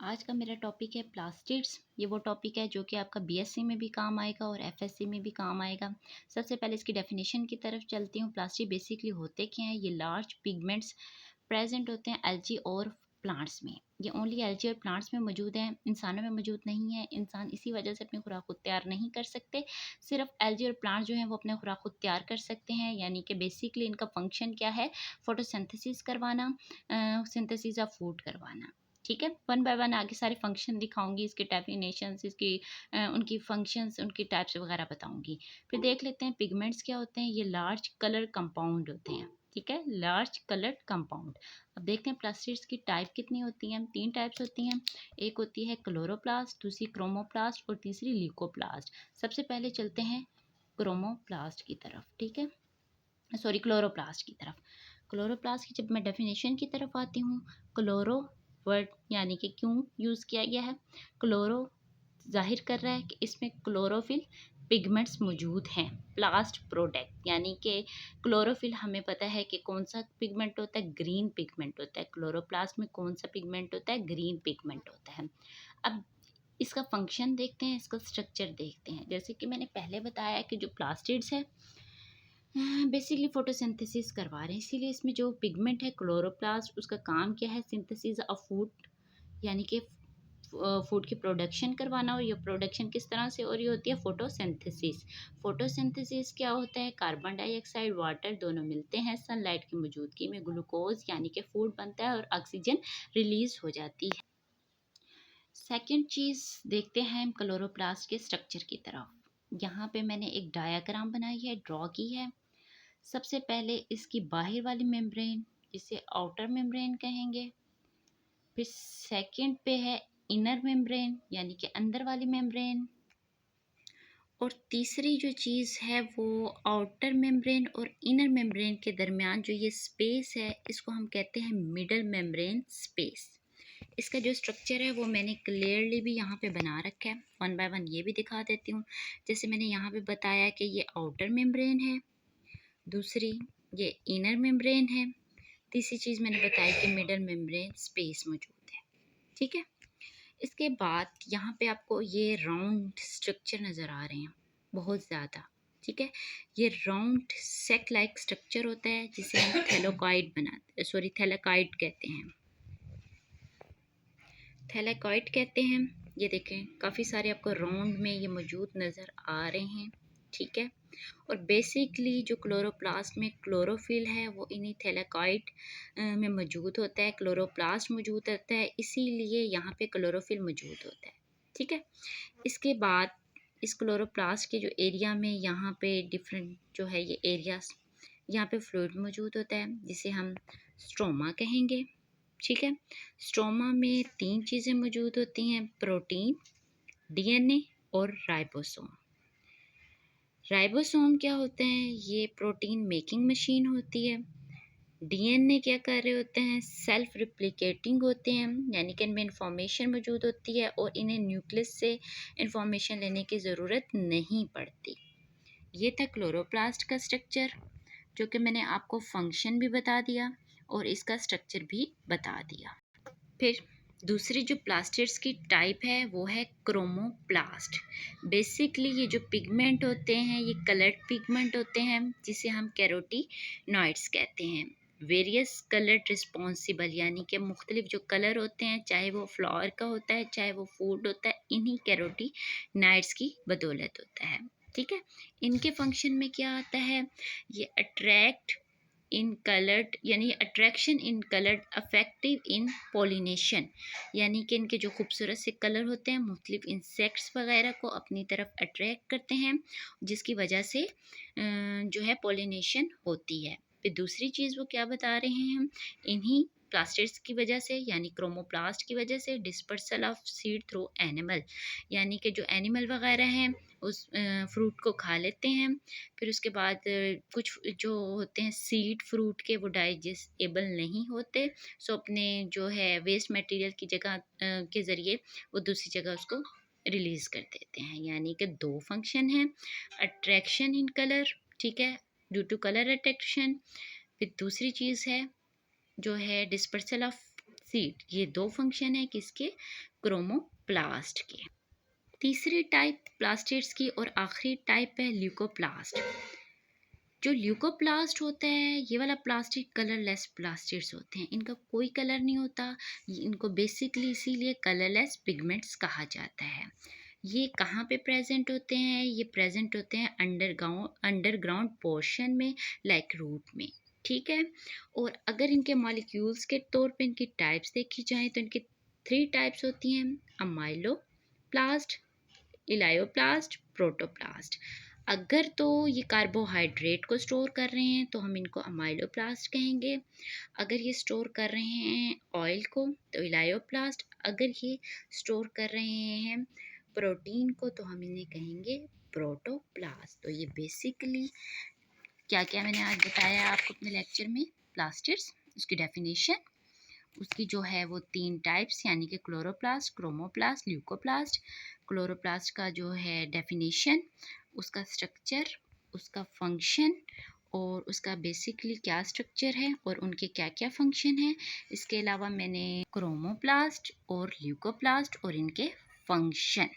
आज का मेरा टॉपिक है प्लास्टिड्स। ये वो टॉपिक है जो कि आपका बीएससी में भी काम आएगा और एफएससी में भी काम आएगा। सबसे पहले इसकी डेफिनेशन की तरफ चलती हूँ। प्लास्टिड बेसिकली होते क्या हैं? ये लार्ज पिगमेंट्स प्रेजेंट होते हैं एल्गी और प्लांट्स में। ये ओनली एल्गी और प्लांट्स में मौजूद हैं, इंसानों में मौजूद नहीं है। इंसान इसी वजह से अपनी खुराक खुद तैयार नहीं कर सकते। सिर्फ एल्गी और प्लांट्स जो हैं वो अपने खुराक खुद तैयार कर सकते हैं। यानी कि बेसिकली इनका फंक्शन क्या है? फोटोसिंथेसिस करवाना, सिंथेसिस ऑफ फूड करवाना। ठीक है, वन बाय वन आगे सारे फंक्शन दिखाऊंगी, इसके डेफिनेशंस, इसकी उनकी फंक्शंस, उनकी टाइप्स वगैरह बताऊंगी। फिर देख लेते हैं पिगमेंट्स क्या होते हैं। ये लार्ज कलर कंपाउंड होते हैं। ठीक है, लार्ज कलर्ड कंपाउंड। अब देखते हैं प्लास्टिड्स की टाइप कितनी होती हैं। 3 टाइप्स होती हैं। एक होती है क्लोरोप्लास्ट, दूसरी क्रोमोप्लास्ट और तीसरी ल्यूकोप्लास्ट। सबसे पहले चलते हैं क्रोमोप्लास्ट की तरफ। ठीक है, सॉरी, क्लोरोप्लास्ट की तरफ। क्लोरोप्लास्ट की जब मैं डेफिनेशन की तरफ आती हूँ, क्लोरो वर्ड यानी कि क्यों यूज़ किया गया है? क्लोरो जाहिर कर रहा है कि इसमें क्लोरोफिल पिगमेंट्स मौजूद हैं। प्लास्ट प्रोडक्ट यानी कि क्लोरोफिल हमें पता है कि कौन सा पिगमेंट होता है? ग्रीन पिगमेंट होता है। क्लोरोप्लास्ट में कौन सा पिगमेंट होता है? ग्रीन पिगमेंट होता है। अब इसका फंक्शन देखते हैं, इसका स्ट्रक्चर देखते हैं। जैसे कि मैंने पहले बताया कि जो प्लास्टिड्स है बेसिकली फोटोसिंथेसिस करवा रहे हैं, इसीलिए इसमें जो पिगमेंट है क्लोरोप्लास्ट, उसका काम क्या है? सिंथेसिस ऑफ फूड, यानी कि फूड की प्रोडक्शन करवाना। और ये प्रोडक्शन किस तरह से हो रही होती है? फोटोसिंथेसिस। फोटोसिंथेसिस क्या होता है? कार्बन डाइऑक्साइड वाटर दोनों मिलते हैं, सनलाइट की मौजूदगी में ग्लूकोज यानी कि फूड बनता है और ऑक्सीजन रिलीज हो जाती है। सेकेंड चीज़ देखते हैं हम क्लोरोप्लास्ट के स्ट्रक्चर की तरफ। यहाँ पे मैंने एक डायाग्राम बनाई है, ड्रॉ की है। सबसे पहले इसकी बाहर वाली मेम्ब्रेन, जिसे आउटर मेम्ब्रेन कहेंगे। फिर सेकंड पे है इनर मेम्ब्रेन यानी कि अंदर वाली मेम्ब्रेन। और तीसरी जो चीज़ है वो आउटर मेम्ब्रेन और इनर मेम्ब्रेन के दरमियान जो ये स्पेस है, इसको हम कहते हैं मिडल मेम्ब्रेन स्पेस। इसका जो स्ट्रक्चर है वो मैंने क्लियरली भी यहाँ पे बना रखा है। वन बाय वन ये भी दिखा देती हूँ। जैसे मैंने यहाँ पे बताया कि ये आउटर मेम्ब्रेन है, दूसरी ये इनर मेम्ब्रेन है, तीसरी चीज़ मैंने बताई कि मिडल मेम्ब्रेन स्पेस मौजूद है। ठीक है, इसके बाद यहाँ पे आपको ये राउंड स्ट्रक्चर नज़र आ रहे हैं बहुत ज़्यादा। ठीक है, ये राउंड सेक लाइक स्ट्रक्चर होता है जिसे हम थैलेकॉइड बनाते, सॉरी थैलेकॉइड कहते हैं, थैलेकॉइड कहते हैं। ये देखें काफ़ी सारे आपको राउंड में ये मौजूद नज़र आ रहे हैं। ठीक है, और बेसिकली जो क्लोरोप्लास्ट में क्लोरोफिल है वो इन्हीं थैलेकॉइड में मौजूद होता है, क्लोरोप्लास्ट मौजूद होता है, इसीलिए यहाँ पे क्लोरोफिल मौजूद होता है। ठीक है, इसके बाद इस क्लोरोप्लास्ट के जो एरिया में यहाँ पे डिफरेंट जो है ये एरियाज, यहाँ पे फ्लूइड मौजूद होता है जिसे हम स्ट्रोमा कहेंगे। ठीक है, स्ट्रोमा में 3 चीज़ें मौजूद होती हैं, प्रोटीन, डीएनए और राइबोसोम। राइबोसोम क्या होते हैं? ये प्रोटीन मेकिंग मशीन होती है। डीएनए क्या कर रहे होते हैं? सेल्फ रिप्लिकेटिंग होते हैं, यानी कि इनमें इंफॉर्मेशन मौजूद होती है और इन्हें न्यूक्लियस से इंफॉर्मेशन लेने की ज़रूरत नहीं पड़ती। ये था क्लोरोप्लास्ट का स्ट्रक्चर, जो कि मैंने आपको फंक्शन भी बता दिया और इसका स्ट्रक्चर भी बता दिया। फिर दूसरी जो प्लास्टिड्स की टाइप है वो है क्रोमोप्लास्ट। बेसिकली ये जो पिगमेंट होते हैं ये कलर्ड पिगमेंट होते हैं जिसे हम कैरोटीनॉइड्स कहते हैं। वेरियस कलर्ड रिस्पॉन्सिबल, यानी कि मुख्तलिफ जो कलर होते हैं, चाहे वो फ्लावर का होता है चाहे वो फूड होता है, इन्हीं कैरोटीनॉइड्स की बदौलत होता है। ठीक है, इनके फंक्शन में क्या आता है? ये अट्रैक्ट इन कलर्ड, यानी attraction in coloured, affective in pollination, यानी कि इनके जो खूबसूरत से कलर होते हैं मुख्तलिफ इंसेक्ट्स वगैरह को अपनी तरफ अट्रैक्ट करते हैं, जिसकी वजह से जो है पोलिनेशन होती है। फिर दूसरी चीज़ वो क्या बता रहे हैं हम? इन्हीं प्लास्टिड्स की वजह से, यानी क्रोमोप्लास्ट की वजह से, dispersal of seed through animal, यानी कि जो एनिमल वगैरह हैं उस फ्रूट को खा लेते हैं। फिर उसके बाद कुछ जो होते हैं सीड फ्रूट के, वो डाइजेस्टेबल नहीं होते, सो अपने जो है वेस्ट मटेरियल की जगह के ज़रिए वो दूसरी जगह उसको रिलीज़ कर देते हैं। यानी कि 2 फंक्शन हैं, अट्रैक्शन इन कलर, ठीक है, ड्यू टू कलर अट्रैक्शन। फिर दूसरी चीज़ है जो है डिस्पर्सल ऑफ सीड। ये दो फंक्शन है किसके? क्रोमोप्लास्ट के। तीसरी टाइप प्लास्टिड्स की और आखिरी टाइप है ल्यूकोप्लास्ट। जो ल्यूकोप्लास्ट होता है ये वाला प्लास्टिड कलरलेस प्लास्टिड्स होते हैं, इनका कोई कलर नहीं होता। इनको बेसिकली इसीलिए कलरलेस पिगमेंट्स कहा जाता है। ये कहाँ पे प्रेजेंट होते हैं? ये प्रेजेंट होते हैं अंडरग्राउंड पोर्शन में, लाइक रूट में, ठीक है। और अगर इनके मॉलिक्यूल्स के तौर पे इनकी टाइप्स देखी जाए तो इनकी 3 टाइप्स होती हैं: अमाइलोप्लास्ट, इलायोप्लास्ट, प्रोटोप्लास्ट। अगर तो ये कार्बोहाइड्रेट को स्टोर कर रहे हैं तो हम इनको अमाइलोप्लास्ट कहेंगे। अगर ये स्टोर कर रहे हैं ऑयल को तो इलायोप्लास्ट। अगर ये स्टोर कर रहे हैं प्रोटीन को तो हम इन्हें कहेंगे प्रोटोप्लास्ट। तो ये बेसिकली क्या क्या मैंने आज बताया आपको अपने लेक्चर में, प्लास्टिड्स, उसकी डेफिनेशन, उसकी जो है वो 3 टाइप्स यानी कि क्लोरोप्लास्ट, क्रोमोप्लास्ट, ल्यूकोप्लास्ट। क्लोरोप्लास्ट का जो है डेफिनेशन, उसका स्ट्रक्चर, उसका फंक्शन और उसका बेसिकली क्या स्ट्रक्चर है और उनके क्या क्या फंक्शन हैं। इसके अलावा मैंने क्रोमोप्लास्ट और ल्यूकोप्लास्ट और इनके फंक्शन